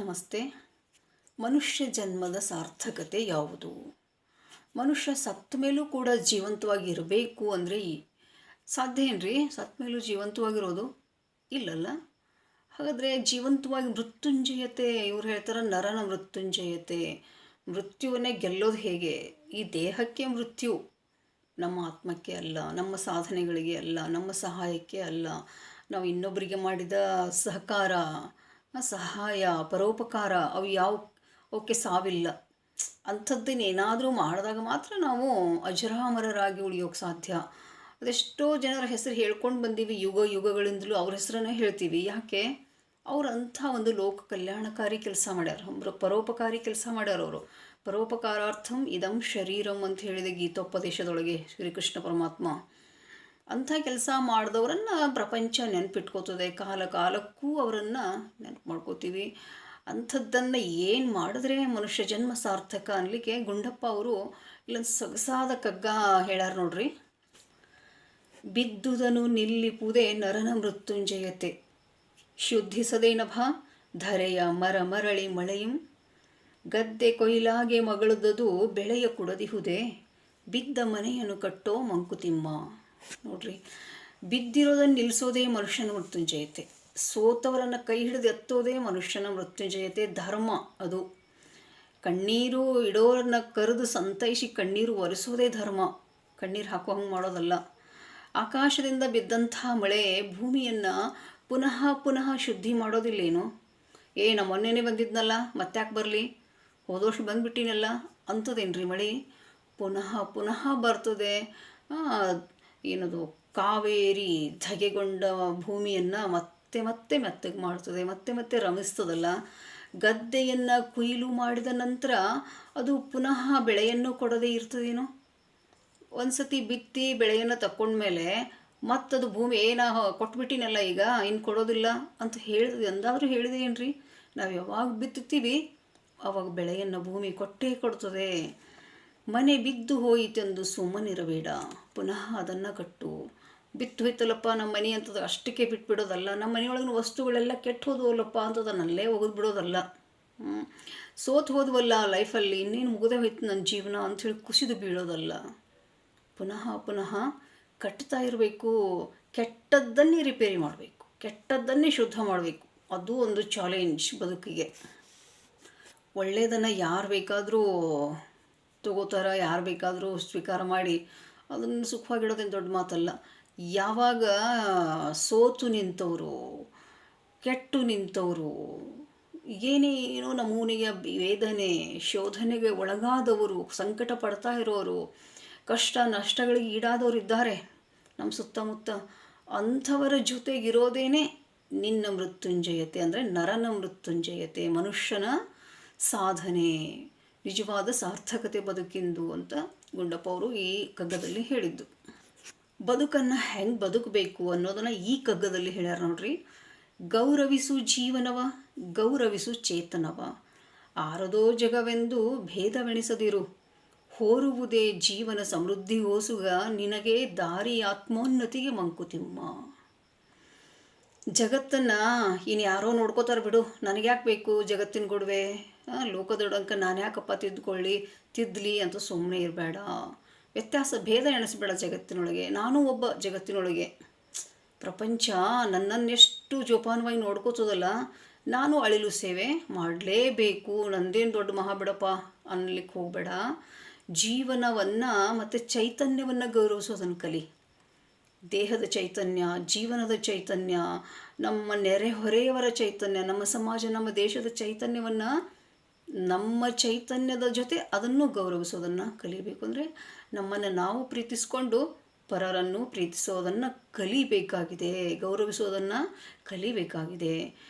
ನಮಸ್ತೆ. ಮನುಷ್ಯ ಜನ್ಮದ ಸಾರ್ಥಕತೆ ಯಾವುದು? ಮನುಷ್ಯ ಸತ್ತ ಮೇಲೂ ಕೂಡ ಜೀವಂತವಾಗಿ ಇರಬೇಕು ಅಂದರೆ ಸಾಧ್ಯ ಏನ್ರಿ? ಸತ್ತ ಮೇಲೂ ಜೀವಂತವಾಗಿರೋದು ಇಲ್ಲಲ್ಲ. ಹಾಗಾದರೆ ಜೀವಂತವಾಗಿ ಮೃತ್ಯುಂಜಯತೆ, ಇವ್ರು ಹೇಳ್ತಾರೆ ನರನ ಮೃತ್ಯುಂಜಯತೆ. ಮೃತ್ಯುವನ್ನೇ ಗೆಲ್ಲೋದು ಹೇಗೆ? ಈ ದೇಹಕ್ಕೆ ಮೃತ್ಯು, ನಮ್ಮ ಆತ್ಮಕ್ಕೆ ಅಲ್ಲ, ನಮ್ಮ ಸಾಧನೆಗಳಿಗೆ ಅಲ್ಲ, ನಮ್ಮ ಸಹಾಯಕ್ಕೆ ಅಲ್ಲ. ನಾವು ಇನ್ನೊಬ್ಬರಿಗೆ ಮಾಡಿದ ಸಹಾಯ, ಪರೋಪಕಾರ ಅವು ಅವಕ್ಕೆ ಸಾವಿಲ್ಲ. ಅಂಥದ್ದನ್ನೇನಾದರೂ ಮಾಡಿದಾಗ ಮಾತ್ರ ನಾವು ಅಜರಾಮರರಾಗಿ ಉಳಿಯೋಕ್ಕೆ ಸಾಧ್ಯ. ಅದೆಷ್ಟೋ ಜನರ ಹೆಸರು ಹೇಳ್ಕೊಂಡು ಬಂದೀವಿ, ಯುಗಗಳಿಂದಲೂ ಅವ್ರ ಹೆಸರನ್ನೇ ಹೇಳ್ತೀವಿ. ಯಾಕೆ? ಅವರಂಥ ಒಂದು ಲೋಕ ಕಲ್ಯಾಣಕಾರಿ ಕೆಲಸ ಮಾಡ್ಯಾರ, ಪರೋಪಕಾರಿ ಕೆಲಸ ಮಾಡ್ಯಾರ. ಅವರು ಪರೋಪಕಾರಾರ್ಥಂ ಇದಂ ಶರೀರಂ ಅಂತ ಹೇಳಿದೆ ಗೀತೋಪದೇಶದೊಳಗೆ ಶ್ರೀಕೃಷ್ಣ ಪರಮಾತ್ಮ. ಅಂಥ ಕೆಲಸ ಮಾಡಿದವರನ್ನು ಪ್ರಪಂಚ ನೆನಪಿಟ್ಕೋತದೆ, ಕಾಲಕ್ಕೂ ಅವರನ್ನು ನೆನಪು ಮಾಡ್ಕೋತೀವಿ. ಅಂಥದ್ದನ್ನು ಏನು ಮಾಡಿದ್ರೆ ಮನುಷ್ಯ ಜನ್ಮ ಸಾರ್ಥಕ ಅನ್ನಲಿಕ್ಕೆ ಗುಂಡಪ್ಪ ಅವರು ಇಲ್ಲೊಂದು ಸೊಗಸಾದ ಕಗ್ಗ ಹೇಳ್ಯಾರ ನೋಡ್ರಿ. ಬಿದ್ದುದನು ನಿಲ್ಲಿಪುದೇ ನರನ ಮೃತ್ಯುಂಜಯತೆ, ಶುದ್ಧಿಸದೆ ನಭ ಧರೆಯ ಮರಳಿ ಮಳೆಯಂ, ಗದ್ದೆ ಕೊಯ್ಲಾಗೆ ಮಗಳದದು ಬೆಳೆಯ ಕುಡದಿಹುದೇ, ಬಿದ್ದ ಮನೆಯನ್ನು ಕಟ್ಟೋ ಮಂಕುತಿಮ್ಮ. ನೋಡ್ರಿ, ಬಿದ್ದಿರೋದನ್ನು ನಿಲ್ಲಿಸೋದೇ ಮನುಷ್ಯನ ಮೃತ್ಯುಂಜಯತೆ, ಸೋತವರನ್ನು ಕೈ ಹಿಡಿದು ಎತ್ತೋದೇ ಮನುಷ್ಯನ ಮೃತ್ಯುಂಜಯತೆ. ಧರ್ಮ ಅದು. ಕಣ್ಣೀರು ಇಡೋರನ್ನ ಕರೆದು ಸಂತೈಸಿ ಕಣ್ಣೀರು ಒರೆಸೋದೇ ಧರ್ಮ, ಕಣ್ಣೀರು ಹಾಕೋ ಹಂಗೆ ಮಾಡೋದಲ್ಲ. ಆಕಾಶದಿಂದ ಬಿದ್ದಂಥ ಮಳೆ ಭೂಮಿಯನ್ನು ಪುನಃ ಶುದ್ಧಿ ಮಾಡೋದಿಲ್ಲೇನು? ನಮ್ಮ ಮೊನ್ನೆನೇ ಬಂದಿದ್ನಲ್ಲ, ಮತ್ತ್ಯಾಕೆ ಬರಲಿ, ಹೋದೋಷ್ಟು ಬಂದುಬಿಟ್ಟಿನಲ್ಲ ಅಂಥದ್ದೇನ್ರಿ ಮಳೆ? ಪುನಃ ಬರ್ತದೆ. ಏನದು, ಕಾವೇರಿ ಧಗೆಗೊಂಡ ಭೂಮಿಯನ್ನು ಮತ್ತೆ ಮೆತ್ತಗೆ ಮಾಡ್ತದೆ, ಮತ್ತೆ ರಮಿಸ್ತದಲ್ಲ. ಗದ್ದೆಯನ್ನು ಕೊಯ್ಲು ಮಾಡಿದ ನಂತರ ಅದು ಪುನಃ ಬೆಳೆಯನ್ನು ಕೊಡದೇ ಇರ್ತದೇನೋ? ಒಂದು ಸತಿ ಬಿತ್ತಿ ಬೆಳೆಯನ್ನು ತಕ್ಕೊಂಡ್ಮೇಲೆ ಮತ್ತದು ಭೂಮಿ ಕೊಟ್ಬಿಟ್ಟಿನಲ್ಲ ಈಗ, ಇನ್ನು ಕೊಡೋದಿಲ್ಲ ಅಂತ ಎಂದಾದರೂ ಹೇಳಿದೆ ಏನ್ರಿ? ನಾವು ಯಾವಾಗ ಬಿತ್ತುತ್ತೀವಿ ಆವಾಗ ಬೆಳೆಯನ್ನು ಭೂಮಿ ಕೊಡ್ತದೆ. ಮನೆ ಬಿದ್ದು ಹೋಯಿತೆಂದು ಸುಮ್ಮನಿರಬೇಡ, ಪುನಃ ಅದನ್ನು ಕಟ್ಟು. ಬಿತ್ತು ಹೋಯ್ತಲ್ಲಪ್ಪ ನಮ್ಮ ಮನೆ ಅಂತದ ಅಷ್ಟಕ್ಕೆ ಬಿಟ್ಬಿಡೋದಲ್ಲ. ನಮ್ಮ ಮನೆಯೊಳಗಿನ ವಸ್ತುಗಳೆಲ್ಲ ಕೆಟ್ಟು ಹೋದವಲ್ಲಪ್ಪ ಅಂತದನ್ನಲ್ಲೇ ಒಗೆದು ಬಿಡೋದಲ್ಲ. ಸೋತು ಹೋದ್ವಲ್ಲ ಲೈಫಲ್ಲಿ, ಇನ್ನೇನು ಮುಗಿದೇ ಹೋಯ್ತು ನನ್ನ ಜೀವನ ಅಂಥೇಳಿ ಕುಸಿದು ಬೀಳೋದಲ್ಲ. ಪುನಃ ಕಟ್ತಾ ಇರಬೇಕು. ಕೆಟ್ಟದ್ದನ್ನೇ ರಿಪೇರಿ ಮಾಡಬೇಕು, ಕೆಟ್ಟದ್ದನ್ನೇ ಶುದ್ಧ ಮಾಡಬೇಕು. ಅದು ಒಂದು ಚಾಲೆಂಜ್ ಬದುಕಿಗೆ. ಒಳ್ಳೆಯದನ್ನು ಯಾರು ಬೇಕಾದರೂ ತಗೋತಾರ, ಯಾರು ಬೇಕಾದರೂ ಸ್ವೀಕಾರ ಮಾಡಿ ಅದನ್ನು ಸುಖವಾಗಿಡೋದೇನು ದೊಡ್ಡ ಮಾತಲ್ಲ. ಯಾವಾಗ ಸೋತು ನಿಂತವರು, ಕೆಟ್ಟು ನಿಂತವರು, ಏನೇನೋ ನಮೂನೆಯ ವೇದನೆ ಶೋಧನೆಗೆ ಒಳಗಾದವರು, ಸಂಕಟ ಪಡ್ತಾ ಇರೋರು, ಕಷ್ಟ ನಷ್ಟಗಳಿಗೆ ಈಡಾದವರು ಇದ್ದಾರೆ ನಮ್ಮ ಸುತ್ತಮುತ್ತ. ಅಂಥವರ ಜೊತೆಗಿರೋದೇನೆ ನಿನ್ನ ಮೃತ್ಯುಂಜಯತೆ, ಅಂದರೆ ನರನ ಮೃತ್ಯುಂಜಯತೆ, ಮನುಷ್ಯನ ಸಾಧನೆ, ನಿಜವಾದ ಸಾರ್ಥಕತೆ ಬದುಕಿಂದು ಅಂತ ಗುಂಡಪ್ಪ ಅವರು ಈ ಕಗ್ಗದಲ್ಲಿ ಹೇಳಿದ್ದು. ಬದುಕನ್ನು ಹೆಂಗೆ ಬದುಕಬೇಕು ಅನ್ನೋದನ್ನು ಈ ಕಗ್ಗದಲ್ಲಿ ಹೇಳ್ಯಾರ ನೋಡ್ರಿ. ಗೌರವಿಸು ಜೀವನವ, ಗೌರವಿಸು ಚೇತನವ, ಆರದೋ ಜಗವೆಂದು ಭೇದವೆಣಿಸದಿರು, ಹೋರುವುದೇ ಜೀವನ ಸಮೃದ್ಧಿ ಓಸುಗ, ನಿನಗೆ ದಾರಿ ಆತ್ಮೋನ್ನತಿಗೆ ಮಂಕುತಿಮ್ಮ. ಜಗತ್ತನ್ನು ಇನ್ನು ಯಾರೋ ನೋಡ್ಕೋತಾರೆ ಬಿಡು, ನನಗ್ಯಾಕೆ ಬೇಕು ಜಗತ್ತಿನ ಗೊಡವೆ, ಲೋಕದೊಡಂಕ ನಾನು ಯಾಕಪ್ಪ ತಿದ್ದಲಿ ಅಂತ ಸುಮ್ಮನೆ ಇರಬೇಡ. ವ್ಯತ್ಯಾಸ ಭೇದ ಎಣಿಸ್ಬೇಡ ಜಗತ್ತಿನೊಳಗೆ. ನಾನು ಒಬ್ಬ ಜಗತ್ತಿನೊಳಗೆ. ಪ್ರಪಂಚ ನನ್ನನ್ನೆಷ್ಟು ಜೋಪಾನವಾಗಿ ನೋಡ್ಕೋತದಲ್ಲ, ನಾನು ಅಳಿಲು ಸೇವೆ ಮಾಡಲೇಬೇಕು. ನಂದೇನು ದೊಡ್ಡ ಮಹಾಬಿಡಪ್ಪ ಅನ್ನಲಿಕ್ಕೆ ಹೋಗಬೇಡ. ಜೀವನವನ್ನು ಮತ್ತು ಚೈತನ್ಯವನ್ನು ಗೌರವಿಸೋದನ್ನು ಕಲಿ. ದೇಹದ ಚೈತನ್ಯ, ಜೀವನದ ಚೈತನ್ಯ, ನಮ್ಮ ನೆರೆಹೊರೆಯವರ ಚೈತನ್ಯ, ನಮ್ಮ ಸಮಾಜ, ನಮ್ಮ ದೇಶದ ಚೈತನ್ಯವನ್ನು, ನಮ್ಮ ಚೈತನ್ಯದ ಜೊತೆ ಅದನ್ನು ಗೌರವಿಸೋದನ್ನು ಕಲಿಬೇಕು. ಅಂದರೆ ನಮ್ಮನ್ನು ನಾವು ಪ್ರೀತಿಸ್ಕೊಂಡು ಪರರನ್ನು ಪ್ರೀತಿಸೋದನ್ನು ಕಲಿಬೇಕಾಗಿದೆ, ಗೌರವಿಸೋದನ್ನು ಕಲಿಬೇಕಾಗಿದೆ.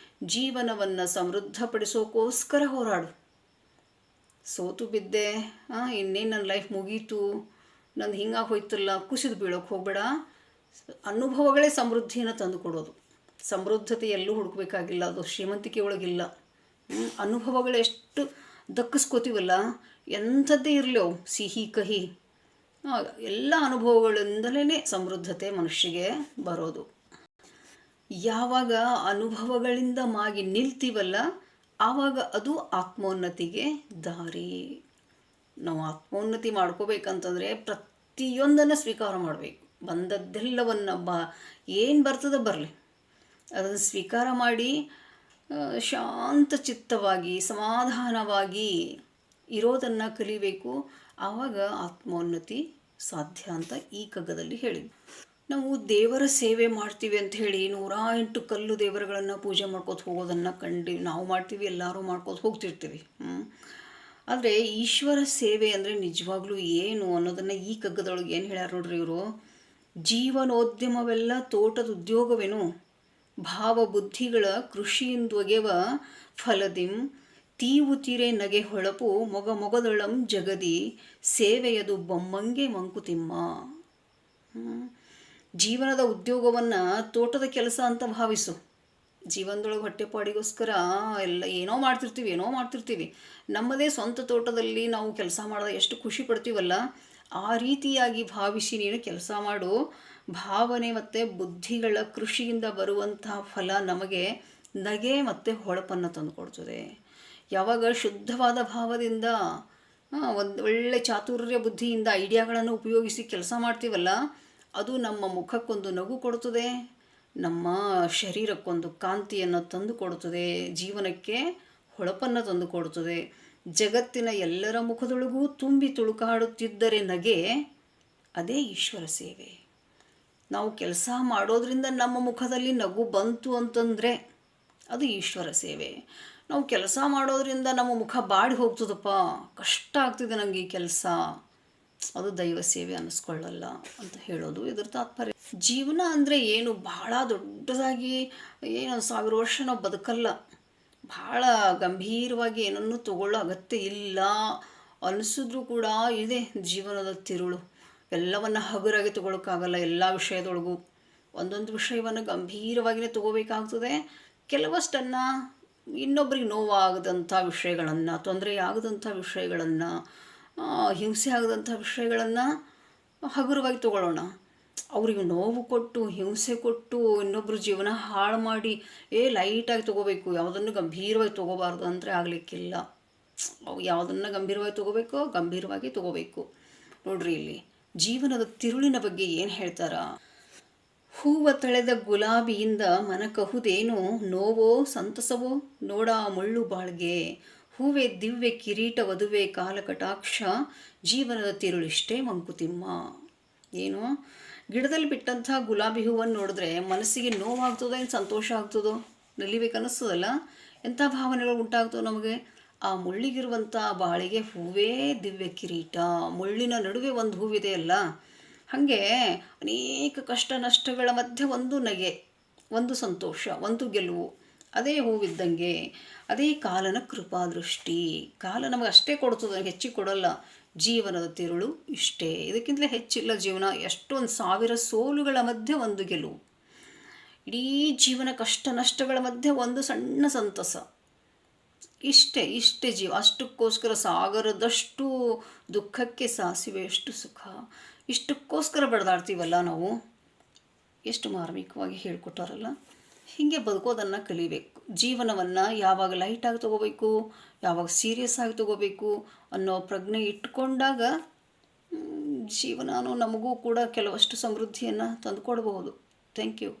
ಜೀವನವನ್ನು ಸಮೃದ್ಧಪಡಿಸೋಕ್ಕೋಸ್ಕರ ಹೋರಾಡು. ಸೋತು ಬಿದ್ದೆ, ಇನ್ನೇನು ನನ್ನ ಲೈಫ್ ಮುಗೀತು, ನಂದು ಹಿಂಗಾಗಿ ಹೋಯ್ತಲ್ಲ, ಕುಸಿದು ಬೀಳೋಕ್ಕೆ ಹೋಗಬೇಡ. ಅನುಭವಗಳೇ ಸಮೃದ್ಧಿಯನ್ನು ತಂದು ಕೊಡೋದು. ಸಮೃದ್ಧತೆ ಎಲ್ಲೂ ಹುಡುಕಬೇಕಾಗಿಲ್ಲ, ಅದು ಶ್ರೀಮಂತಿಕೆ ಒಳಗಿಲ್ಲ. ಅನುಭವಗಳು ಎಷ್ಟು ದಕ್ಕಿಸ್ಕೋತೀವಲ್ಲ, ಎಂಥದ್ದೇ ಇರಲಿ, ಸಿಹಿ ಕಹಿ ಎಲ್ಲ ಅನುಭವಗಳಿಂದಲೇ ಸಮೃದ್ಧತೆ ಮನುಷ್ಯಗೆ ಬರೋದು. ಯಾವಾಗ ಅನುಭವಗಳಿಂದ ಮಾಗಿ ನಿಲ್ತೀವಲ್ಲ ಆವಾಗ ಅದು ಆತ್ಮೋನ್ನತಿಗೆ ದಾರಿ. ನಾವು ಆತ್ಮೋನ್ನತಿ ಮಾಡ್ಕೋಬೇಕಂತಂದರೆ ಪ್ರತಿಯೊಂದನ್ನು ಸ್ವೀಕಾರ ಮಾಡಬೇಕು. ಬಂದದ್ದೆಲ್ಲವನ್ನು ಏನು ಬರ್ತದೆ ಬರಲಿ, ಅದನ್ನು ಸ್ವೀಕಾರ ಮಾಡಿ ಶಾಂತ ಚಿತ್ತವಾಗಿ ಸಮಾಧಾನವಾಗಿ ಇರೋದನ್ನು ಕಲಿಬೇಕು. ಆವಾಗ ಆತ್ಮೋನ್ನತಿ ಸಾಧ್ಯ ಅಂತ ಈ ಕಗ್ಗದಲ್ಲಿ ಹೇಳಿ. ನಾವು ದೇವರ ಸೇವೆ ಮಾಡ್ತೀವಿ ಅಂತ ಹೇಳಿ 108 ಕಲ್ಲು ದೇವರುಗಳನ್ನು ಪೂಜೆ ಮಾಡ್ಕೋತ ಹೋಗೋದನ್ನು ನಾವು ಮಾಡ್ತೀವಿ, ಎಲ್ಲರೂ ಮಾಡ್ಕೋತ ಹೋಗ್ತಿರ್ತೀವಿ. ಆದರೆ ಈಶ್ವರ ಸೇವೆ ಅಂದರೆ ನಿಜವಾಗ್ಲೂ ಏನು ಅನ್ನೋದನ್ನು ಈ ಕಗ್ಗದೊಳಗೆ ಏನು ಹೇಳ್ಯಾರ ನೋಡ್ರಿ ಇವರು. ಜೀವನೋದ್ಯಮವೆಲ್ಲ ತೋಟದ ಉದ್ಯೋಗವೇನು, ಭಾವ ಬುದ್ಧಿಗಳ ಕೃಷಿಯಿಂದೊಗೆವ ಫಲದಿಂ ತೀವುತಿರೆ ನಗೆ ಹೊಳಪು ಮೊಗದಳಂ ಜಗದಿ ಸೇವೆಯದು ಬೊಮ್ಮಂಗೆ ಮಂಕುತಿಮ್ಮ. ಜೀವನದ ಉದ್ಯೋಗವನ್ನು ತೋಟದ ಕೆಲಸ ಅಂತ ಭಾವಿಸು. ಜೀವನದೊಳಗೆ ಹೊಟ್ಟೆಪಾಡಿಗೋಸ್ಕರ ಏನೋ ಮಾಡ್ತಿರ್ತೀವಿ. ನಮ್ಮದೇ ಸ್ವಂತ ತೋಟದಲ್ಲಿ ನಾವು ಕೆಲಸ ಮಾಡಿದಾಗ ಎಷ್ಟು ಖುಷಿ ಪಡ್ತೀವಲ್ಲ, ಆ ರೀತಿಯಾಗಿ ಭಾವಿಸಿ ನೀನು ಕೆಲಸ ಮಾಡು. ಭಾವನೆ ಮತ್ತು ಬುದ್ಧಿಗಳ ಕೃಷಿಯಿಂದ ಬರುವಂತಹ ಫಲ ನಮಗೆ ನಗೆ ಮತ್ತು ಹೊಳಪನ್ನು ತಂದುಕೊಡ್ತದೆ. ಯಾವಾಗ ಶುದ್ಧವಾದ ಭಾವದಿಂದ ಒಂದು ಒಳ್ಳೆ ಚಾತುರ್ಯ ಬುದ್ಧಿಯಿಂದ ಐಡಿಯಾಗಳನ್ನು ಉಪಯೋಗಿಸಿ ಕೆಲಸ ಮಾಡ್ತೀವಲ್ಲ, ಅದು ನಮ್ಮ ಮುಖಕ್ಕೊಂದು ನಗು ಕೊಡುತ್ತದೆ, ನಮ್ಮ ಶರೀರಕ್ಕೊಂದು ಕಾಂತಿಯನ್ನು ತಂದು ಕೊಡುತ್ತದೆ, ಜೀವನಕ್ಕೆ ಹೊಳಪನ್ನು ತಂದು ಕೊಡುತ್ತದೆ. ಜಗತ್ತಿನ ಎಲ್ಲರ ಮುಖದೊಳಗೂ ತುಂಬಿ ತುಳುಕಾಡುತ್ತಿದ್ದರೆ ನಗೆ, ಅದೇ ಈಶ್ವರ ಸೇವೆ. ನಾವು ಕೆಲಸ ಮಾಡೋದ್ರಿಂದ ನಮ್ಮ ಮುಖದಲ್ಲಿ ನಗು ಬಂತು ಅಂತಂದರೆ ಅದು ಈಶ್ವರ ಸೇವೆ. ನಾವು ಕೆಲಸ ಮಾಡೋದ್ರಿಂದ ನಮ್ಮ ಮುಖ ಬಾಡಿ ಹೋಗ್ತದಪ್ಪ, ಕಷ್ಟ ಆಗ್ತಿದೆ ನನಗೆ ಈ ಕೆಲಸ, ಅದು ದೈವ ಸೇವೆ ಅನ್ನಿಸ್ಕೊಳ್ಳಲ್ಲ ಅಂತ ಹೇಳೋದು ಇದರ ತಾತ್ಪರ್ಯ. ಜೀವನ ಅಂದರೆ ಏನು, ಬಹಳ ದೊಡ್ಡದಾಗಿ ಏನು 1000 ವರ್ಷ ನಾವು ಬದುಕಲ್ಲ. ಭಾಳ ಗಂಭೀರವಾಗಿ ಏನನ್ನೂ ತಗೊಳ್ಳೋ ಅಗತ್ಯ ಇಲ್ಲ ಅನಿಸಿದ್ರೂ ಕೂಡ ಇದೆ ಜೀವನದ ತಿರುಳು. ಎಲ್ಲವನ್ನು ಹಗುರಾಗಿ ತಗೊಳ್ಳೋಕ್ಕಾಗಲ್ಲ. ಎಲ್ಲ ವಿಷಯದೊಳಗೂ ಒಂದೊಂದು ವಿಷಯವನ್ನು ಗಂಭೀರವಾಗಿಯೇ ತಗೋಬೇಕಾಗ್ತದೆ. ಕೆಲವಷ್ಟನ್ನು ಇನ್ನೊಬ್ಬರಿಗೆ ನೋವಾಗದಂಥ ವಿಷಯಗಳನ್ನು, ತೊಂದರೆಯಾಗದಂಥ ವಿಷಯಗಳನ್ನು, ಹಿಂಸೆ ಆಗದಂಥ ವಿಷಯಗಳನ್ನು ಹಗುರವಾಗಿ ತಗೊಳ್ಳೋಣ. ಅವರಿಗೆ ನೋವು ಕೊಟ್ಟು ಹಿಂಸೆ ಕೊಟ್ಟು ಇನ್ನೊಬ್ಬರು ಜೀವನ ಹಾಳು ಮಾಡಿ ಲೈಟಾಗಿ ತೊಗೋಬೇಕು, ಯಾವುದನ್ನು ಗಂಭೀರವಾಗಿ ತೊಗೋಬಾರ್ದು ಅಂದರೆ ಆಗಲಿಕ್ಕಿಲ್ಲ. ಯಾವುದನ್ನು ಗಂಭೀರವಾಗಿ ತೊಗೋಬೇಕು. ನೋಡ್ರಿ, ಇಲ್ಲಿ ಜೀವನದ ತಿರುಳಿನ ಬಗ್ಗೆ ಏನು ಹೇಳ್ತಾರ. ಹೂವ ತಳೆದ ಗುಲಾಬಿಯಿಂದ ಮನಕಹುದೇನು, ನೋವೋ ಸಂತಸವೋ ನೋಡ ಮುಳ್ಳು ಬಾಳ್ಗೆ, ಹೂವೆ ದಿವ್ಯ ಕಿರೀಟ ವಧುವೆ ಕಾಲಕಟಾಕ್ಷ, ಜೀವನದ ತಿರುಳಿಷ್ಟೇ ಮಂಕುತಿಮ್ಮ. ಏನು, ಗಿಡದಲ್ಲಿ ಬಿಟ್ಟಂಥ ಗುಲಾಬಿ ಹೂವನ್ನು ನೋಡಿದ್ರೆ ಮನಸ್ಸಿಗೆ ನೋವಾಗ್ತದೋ ಏನು ಸಂತೋಷ ಆಗ್ತದೋ, ನಲಿಬೇಕನ್ನಿಸ್ತದಲ್ಲ, ಎಂಥ ಭಾವನೆಗಳು ಉಂಟಾಗ್ತವೆ ನಮಗೆ. ಆ ಮುಳ್ಳಿಗಿರುವಂಥ ಬಾಳಿಗೆ ಹೂವೇ ದಿವ್ಯ ಕಿರೀಟ. ಮುಳ್ಳಿನ ನಡುವೆ ಒಂದು ಹೂವಿದೆ ಅಲ್ಲ, ಹಾಗೆ ಅನೇಕ ಕಷ್ಟ ನಷ್ಟಗಳ ಮಧ್ಯೆ ಒಂದು ನಗೆ, ಒಂದು ಸಂತೋಷ, ಒಂದು ಗೆಲುವು, ಅದೇ ಹೂವಿದ್ದಂಗೆ. ಅದೇ ಕಾಲನ ಕೃಪಾದೃಷ್ಟಿ. ಕಾಲ ನಮಗೆ ಅಷ್ಟೇ ಕೊಡ್ತದೆ, ಹೆಚ್ಚಿಗೆ ಕೊಡಲ್ಲ. ಜೀವನದ ತಿರುಳು ಇಷ್ಟೇ, ಇದಕ್ಕಿಂತಲೇ ಹೆಚ್ಚಿಲ್ಲ ಜೀವನ. ಎಷ್ಟೊಂದು 1000 ಸೋಲುಗಳ ಮಧ್ಯೆ ಒಂದು ಗೆಲುವು, ಇಡೀ ಜೀವನ ಕಷ್ಟ ನಷ್ಟಗಳ ಮಧ್ಯೆ ಒಂದು ಸಣ್ಣ ಸಂತಸ, ಇಷ್ಟೇ ಜೀವ. ಅಷ್ಟಕ್ಕೋಸ್ಕರ ಸಾಗರದಷ್ಟು ದುಃಖಕ್ಕೆ ಸಾಸಿವೆಯಷ್ಟು ಸುಖ, ಇಷ್ಟಕ್ಕೋಸ್ಕರ ಬಡ್ದಾಡ್ತೀವಲ್ಲ ನಾವು. ಎಷ್ಟು ಮಾರ್ಮಿಕವಾಗಿ ಹೇಳ್ಕೊಟ್ಟಾರಲ್ಲ. ಹೀಗೆ ಬದುಕೋದನ್ನು ಕಲಿಬೇಕು. ಜೀವನವನ್ನು ಯಾವಾಗ ಲೈಟಾಗಿ ತೊಗೋಬೇಕು, ಯಾವಾಗ ಸೀರಿಯಸ್ ಆಗಿ ತೊಗೋಬೇಕು ಅನ್ನೋ ಪ್ರಜ್ಞೆ ಇಟ್ಕೊಂಡಾಗ ಜೀವನನೂ ನಮಗೂ ಕೂಡ ಕೆಲವಷ್ಟು ಸಮೃದ್ಧಿಯನ್ನು ತಂದುಕೊಡ್ಬಹುದು. Thank you.